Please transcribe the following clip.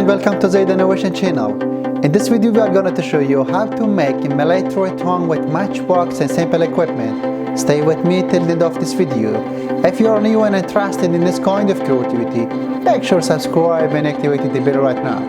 welcome to Zayd Innovation channel. In this video we are going to show you how to make a military drone with Matchbox and simple equipment. Stay with me till the end of this video. If you are new and interested in this kind of creativity, make sure subscribe and activate the bell right now.